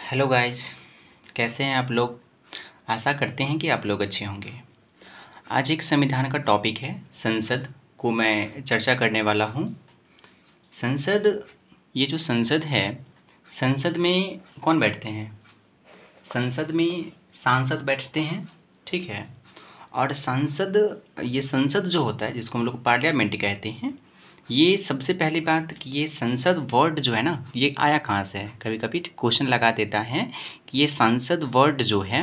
Hello guys, कैसे हैं आप लोग। आशा करते हैं कि आप लोग अच्छे होंगे। आज एक संविधान का टॉपिक है संसद को मैं चर्चा करने वाला हूँ। संसद, ये जो संसद है, संसद में कौन बैठते हैं? संसद में सांसद बैठते हैं, ठीक है। और ये संसद जो होता है, जिसको हम लोग पार्लियामेंट कहते हैं, ये सबसे पहली बात कि ये संसद वर्ड जो है ना, ये आया कहाँ से है। कभी कभी क्वेश्चन लगा देता है कि ये संसद वर्ड जो है,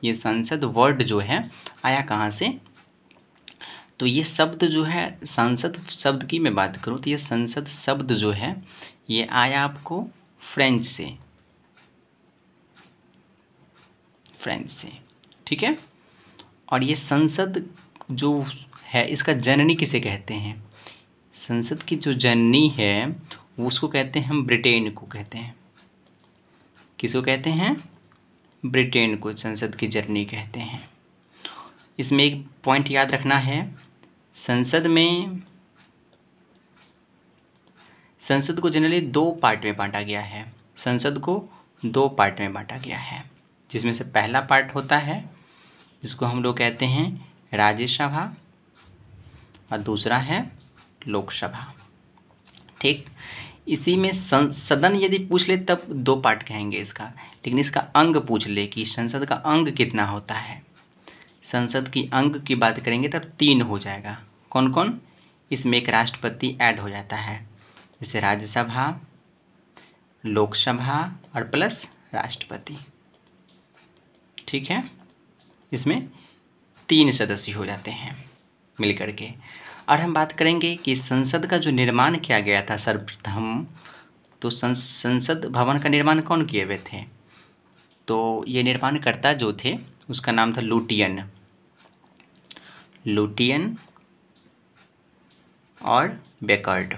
ये संसद वर्ड जो है आया कहाँ से। तो ये शब्द जो है, संसद शब्द की मैं बात करूँ तो ये संसद शब्द जो है ये आया आपको फ्रेंच से, ठीक है। और ये संसद जो है, इसका जननी किसे कहते हैं? संसद की जो जननी है उसको कहते हैं हम ब्रिटेन को कहते हैं। किसको कहते हैं? ब्रिटेन को संसद की जननी कहते हैं। इसमें एक पॉइंट याद रखना है, संसद को जनरली दो पार्ट में बांटा गया है। संसद को दो पार्ट में बांटा गया है, जिसमें से पहला पार्ट होता है जिसको हम लोग कहते हैं राज्यसभा और दूसरा है लोकसभा, ठीक। इसी में सदन यदि पूछ ले तब दो पार्ट कहेंगे इसका, लेकिन इसका अंग पूछ ले कि संसद का अंग कितना होता है, संसद की अंग की बात करेंगे तब 3 हो जाएगा। कौन कौन? इसमें एक राष्ट्रपति ऐड हो जाता है, जैसे राज्यसभा, लोकसभा और प्लस राष्ट्रपति, ठीक है। इसमें 3 सदस्य हो जाते हैं मिलकर के। और हम बात करेंगे कि संसद का जो निर्माण किया गया था सर्वप्रथम, तो संसद भवन का निर्माण कौन किए हुए थे? तो ये निर्माणकर्ता जो थे उसका नाम था लुटियन और बेकर्ड।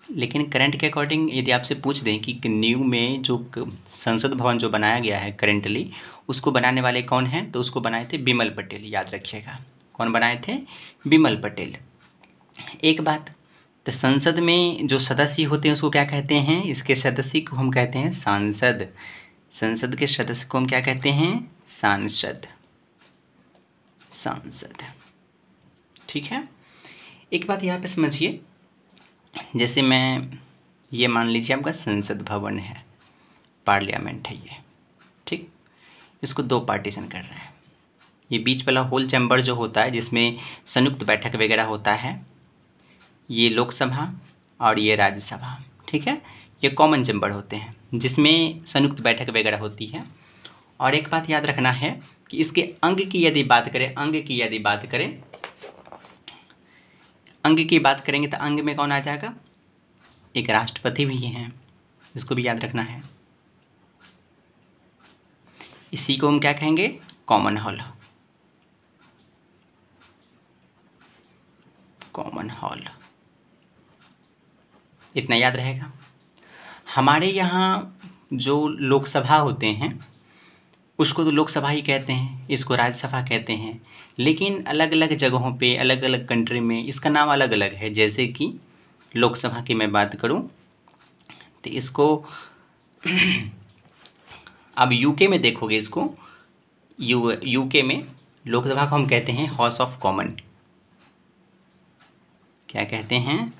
लेकिन करंट के अकॉर्डिंग यदि आपसे पूछ दें कि न्यू में जो संसद भवन जो बनाया गया है करेंटली, उसको बनाने वाले कौन हैं, तो उसको बनाए थे बिमल पटेल। याद रखिएगा, कौन बनाए थे? बिमल पटेल। एक बात, तो संसद में जो सदस्य होते हैं उसको क्या कहते हैं? इसके सदस्य को हम कहते हैं सांसद। संसद के सदस्य को हम क्या कहते हैं? सांसद, ठीक है। एक बात यहाँ पे समझिए, जैसे मैं ये मान लीजिए आपका संसद भवन है, पार्लियामेंट है ये, ठीक। इसको दो पार्टीशन कर रहे हैं। ये बीच वाला होल चैम्बर जो होता है जिसमें संयुक्त बैठक वगैरह होता है, ये लोकसभा और ये राज्यसभा, ठीक है। ये कॉमन चैम्बर होते हैं जिसमें संयुक्त बैठक वगैरह होती है। और एक बात याद रखना है कि इसके अंग की यदि बात करेंगे तो अंग में कौन आ जाएगा? एक राष्ट्रपति भी हैं, इसको भी याद रखना है। इसी को हम क्या कहेंगे? Common hall. इतना याद रहेगा। हमारे यहाँ जो लोकसभा होते हैं उसको तो लोकसभा ही कहते हैं, इसको राज्यसभा कहते हैं, लेकिन अलग अलग जगहों पे, अलग अलग कंट्री में इसका नाम अलग अलग है। जैसे कि लोकसभा की मैं बात करूं तो इसको अब यूके में देखोगे, इसको यूके में लोकसभा को हम कहते हैं हाउस ऑफ कॉमन। क्या कहते हैं?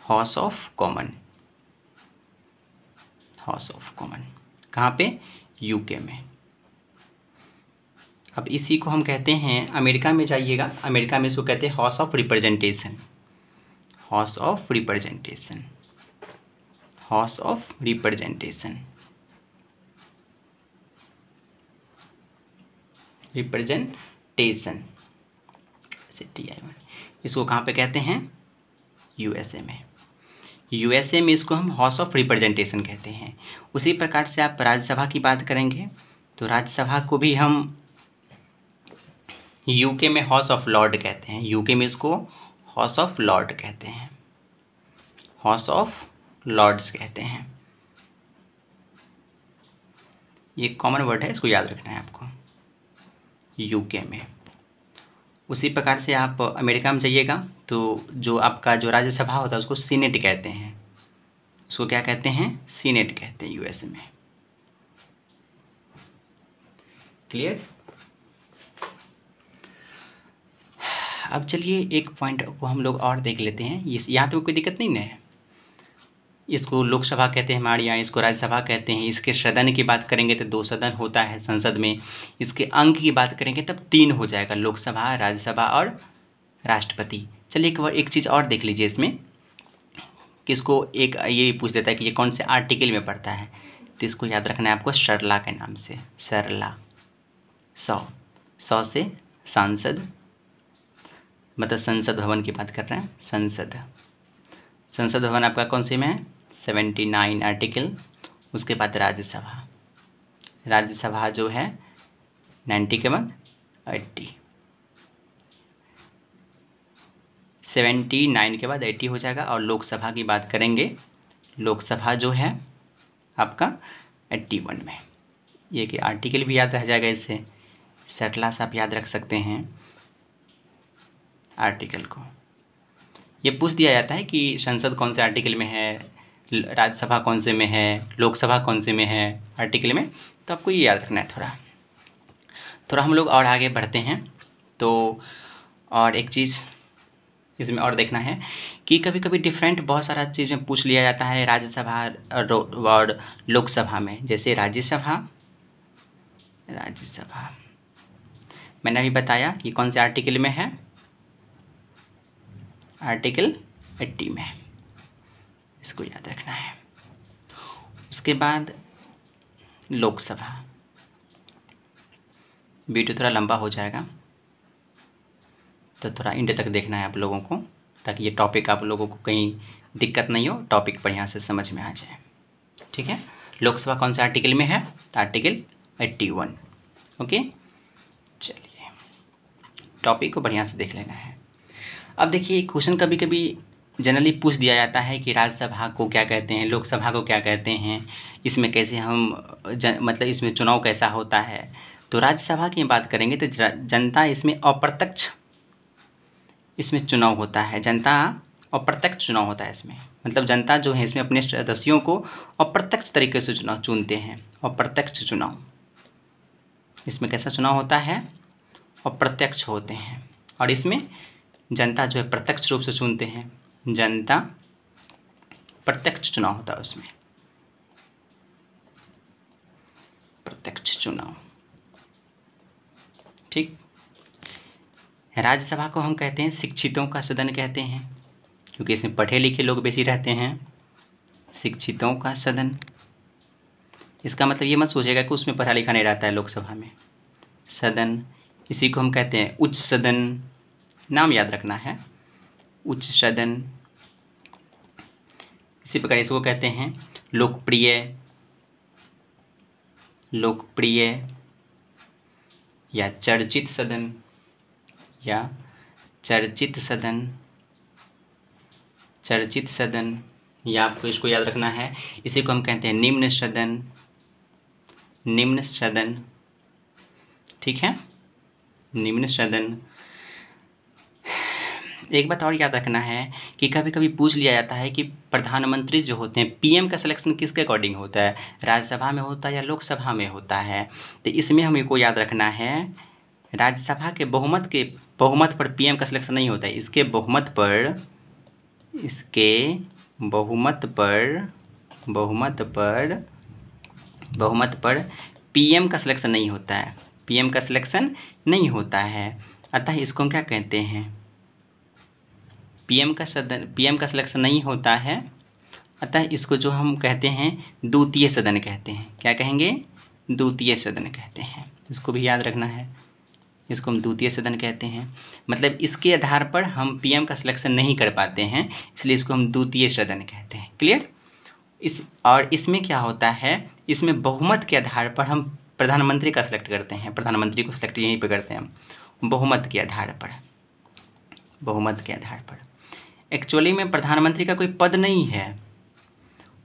House of common. कहाँ पे? यूके में। अब इसी को हम कहते हैं, अमेरिका में जाइएगा, अमेरिका में इसको कहते हैं हाउस ऑफ रिप्रेजेंटेशन। इसको कहाँ पे कहते हैं? यूएसए में इसको हम हाउस ऑफ रिप्रेजेंटेशन कहते हैं। उसी प्रकार से आप राज्यसभा की बात करेंगे तो राज्यसभा को भी हम यूके में हाउस ऑफ लॉर्ड कहते हैं। यूके में इसको हाउस ऑफ लॉर्ड कहते हैं, हाउस ऑफ लॉर्ड्स कहते हैं। ये कॉमन वर्ड है, इसको याद रखना है आपको, यूके में। उसी प्रकार से आप अमेरिका में जाइएगा तो जो आपका जो राज्यसभा होता है उसको सीनेट कहते हैं। उसको क्या कहते हैं? सीनेट कहते हैं यूएस में। क्लियर? अब चलिए एक पॉइंट को हम लोग और देख लेते हैं। इस यहाँ तो कोई दिक्कत नहीं ना है। इसको लोकसभा कहते हैं हमारे यहाँ, इसको राज्यसभा कहते हैं। इसके सदन की बात करेंगे तो 2 सदन होता है संसद में। इसके अंग की बात करेंगे तब 3 हो जाएगा, लोकसभा, राज्यसभा और राष्ट्रपति। चलिए एक चीज़ और देख लीजिए इसमें कि इसको एक ये पूछ देता है कि ये कौन से आर्टिकल में पढ़ता है, तो इसको याद रखना है आपको सरला के नाम से। सरला, 100 से सांसद, मतलब संसद भवन की बात कर रहे हैं। संसद भवन आपका कौन से में है? 79 आर्टिकल। उसके बाद राज्यसभा जो है 90 के बाद 80, 79 के बाद 80 हो जाएगा। और लोकसभा की बात करेंगे, लोकसभा जो है आपका 81 में। ये कि आर्टिकल भी याद रह जाएगा इससे, सरला से आप याद रख सकते हैं आर्टिकल को। ये पूछ दिया जाता है कि संसद कौन से आर्टिकल में है, राज्यसभा कौन से में है, लोकसभा कौन से में है आर्टिकल में, तो आपको ये याद रखना है। थोड़ा हम लोग और आगे बढ़ते हैं। तो और एक चीज़ इसमें और देखना है कि कभी कभी डिफरेंट बहुत सारा चीज़ में पूछ लिया जाता है राज्यसभा और लोकसभा में। जैसे राज्यसभा मैंने अभी बताया कि कौन से आर्टिकल में है, आर्टिकल 80 में, इसको याद रखना है। उसके बाद लोकसभा, वीडियो थोड़ा लंबा हो जाएगा तो थोड़ा एंड तक देखना है आप लोगों को, ताकि ये टॉपिक आप लोगों को कहीं दिक्कत नहीं हो, टॉपिक बढ़िया से समझ में आ जाए। ठीक है, लोकसभा कौन से आर्टिकल में है? आर्टिकल 81। ओके, चलिए टॉपिक को बढ़िया से देख लेना है। अब देखिए क्वेश्चन कभी कभी जनरली पूछ दिया जाता है कि राज्यसभा को क्या कहते हैं, लोकसभा को क्या कहते हैं, इसमें कैसे हम मतलब इसमें चुनाव कैसा होता है। तो राज्यसभा की बात करेंगे तो जनता इसमें अप्रत्यक्ष इसमें चुनाव होता है, जनता अप्रत्यक्ष चुनाव होता है इसमें, मतलब जनता जो है इसमें अपने सदस्यों को अप्रत्यक्ष तरीके से चुनते हैं। अप्रत्यक्ष चुनाव, इसमें कैसा चुनाव होता है? अप्रत्यक्ष होते हैं। और इसमें जनता जो है प्रत्यक्ष रूप से चुनते हैं, जनता प्रत्यक्ष चुनाव होता है उसमें, प्रत्यक्ष चुनाव। ठीक, राज्यसभा को हम कहते हैं शिक्षितों का सदन कहते हैं, क्योंकि इसमें पढ़े लिखे लोग बेसी रहते हैं। शिक्षितों का सदन, इसका मतलब ये मत सोचेगा कि उसमें पढ़ा लिखा नहीं रहता है लोकसभा में। सदन, इसी को हम कहते हैं उच्च सदन, नाम याद रखना है, उच्च सदन। इसी प्रकार इसको कहते हैं लोकप्रिय या चर्चित सदन, चर्चित सदन, या आपको इसको याद रखना है। इसी को हम कहते हैं निम्न सदन। ठीक है, निम्न सदन। एक बात और याद रखना है कि कभी कभी पूछ लिया जाता है कि प्रधानमंत्री जो होते हैं, पीएम का सिलेक्शन किसके अकॉर्डिंग होता है, राज्यसभा में होता है या लोकसभा में होता है। तो इसमें हमें को याद रखना है राज्यसभा के बहुमत पर पीएम का सिलेक्शन नहीं होता है। इसके बहुमत पर पीएम का सिलेक्शन नहीं होता है, पीएम का सिलेक्शन नहीं होता है। अतः इसको हम क्या कहते हैं? पीएम का सिलेक्शन नहीं होता है, अतः इसको जो हम कहते हैं द्वितीय सदन कहते हैं। क्या कहेंगे? द्वितीय सदन कहते हैं। इसको भी याद रखना है, इसको हम द्वितीय सदन कहते हैं। मतलब इसके आधार पर हम पीएम का सिलेक्शन नहीं कर पाते हैं, इसलिए इसको हम द्वितीय सदन कहते हैं। क्लियर? इसमें क्या होता है, इसमें बहुमत के आधार पर हम प्रधानमंत्री का सिलेक्ट करते हैं, प्रधानमंत्री को सिलेक्ट यहीं पर करते हैं हम, बहुमत के आधार पर। एक्चुअली में प्रधानमंत्री का कोई पद नहीं है,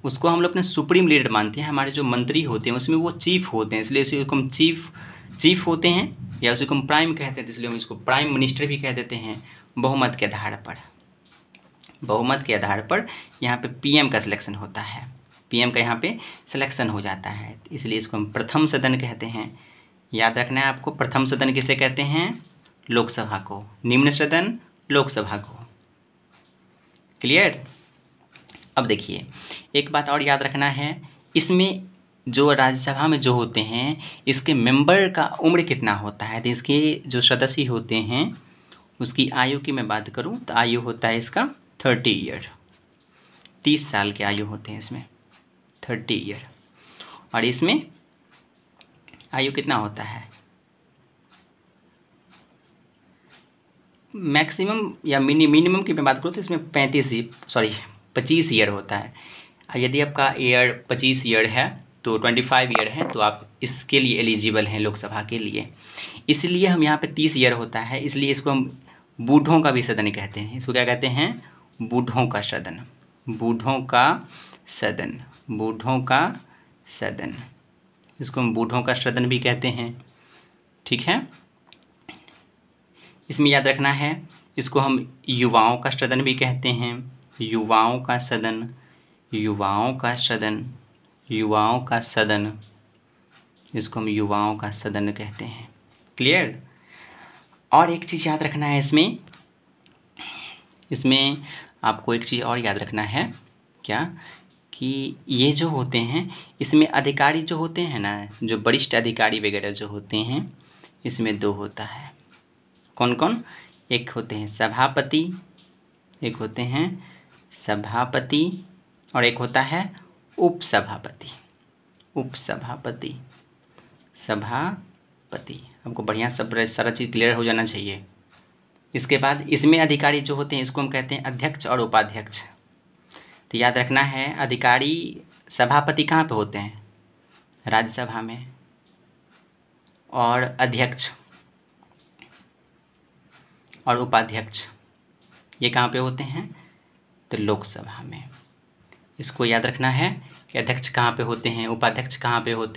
उसको हम लोग अपने सुप्रीम लीडर मानते हैं। हमारे जो मंत्री होते हैं उसमें वो चीफ होते हैं, इसलिए इसको हम चीफ होते हैं, या उसी को हम प्राइम कहते हैं, इसलिए हम इसको प्राइम मिनिस्टर भी कह देते हैं। बहुमत के आधार पर बहुमत के आधार पर यहाँ पे पीएम का सिलेक्शन होता है, पीएम का यहाँ पे सिलेक्शन हो जाता है, इसलिए इसको हम प्रथम सदन कहते हैं। याद रखना है आपको, प्रथम सदन किसे कहते हैं? लोकसभा को। निम्न सदन लोकसभा को। क्लियर? अब देखिए एक बात और याद रखना है, इसमें जो राज्यसभा में जो होते हैं इसके मेंबर का उम्र कितना होता है, तो इसके जो सदस्य होते हैं उसकी आयु की मैं बात करूं तो आयु होता है इसका 30 ईयर, 30 साल के आयु होते हैं इसमें, 30 ईयर। और इसमें आयु कितना होता है? मैक्सिमम या मिनिमम की मैं बात करूँ तो इसमें 25 ईयर होता है। यदि आपका ईयर 25 ईयर है तो 25 ईयर है तो आप इसके लिए एलिजिबल हैं लोकसभा के लिए। इसलिए हम यहाँ पे 30 ईयर होता है, इसलिए इसको हम बूढ़ों का भी सदन कहते हैं। इसको क्या कहते हैं? बूढ़ों का सदन, बूढ़ों का सदन, बूढ़ों का सदन। इसको हम बूढ़ों का सदन भी कहते हैं। ठीक है, इसमें याद रखना है इसको हम युवाओं का सदन भी कहते हैं, युवाओं का सदन, युवाओं का सदन, युवाओं का सदन, इसको हम युवाओं का सदन कहते हैं। क्लियर? और एक चीज़ याद रखना है इसमें आपको एक चीज़ और याद रखना है, क्या कि ये जो होते हैं इसमें अधिकारी जो होते हैं ना, जो वरिष्ठ अधिकारी वगैरह जो होते हैं इसमें 2 होता है। कौन कौन? एक होते हैं सभापति, एक होते हैं सभापति और एक होता है उपसभापति, उपसभापति, सभापति। हमको बढ़िया सब सारा चीज़ क्लियर हो जाना चाहिए। इसके बाद इसमें अधिकारी जो होते हैं इसको हम कहते हैं अध्यक्ष और उपाध्यक्ष। तो याद रखना है अधिकारी सभापति कहाँ पे होते हैं? राज्यसभा में, और अध्यक्ष और उपाध्यक्ष ये कहाँ पे होते हैं? तो लोकसभा में। इसको याद रखना है कि अध्यक्ष कहाँ पे होते हैं, उपाध्यक्ष कहाँ पे होते हैं।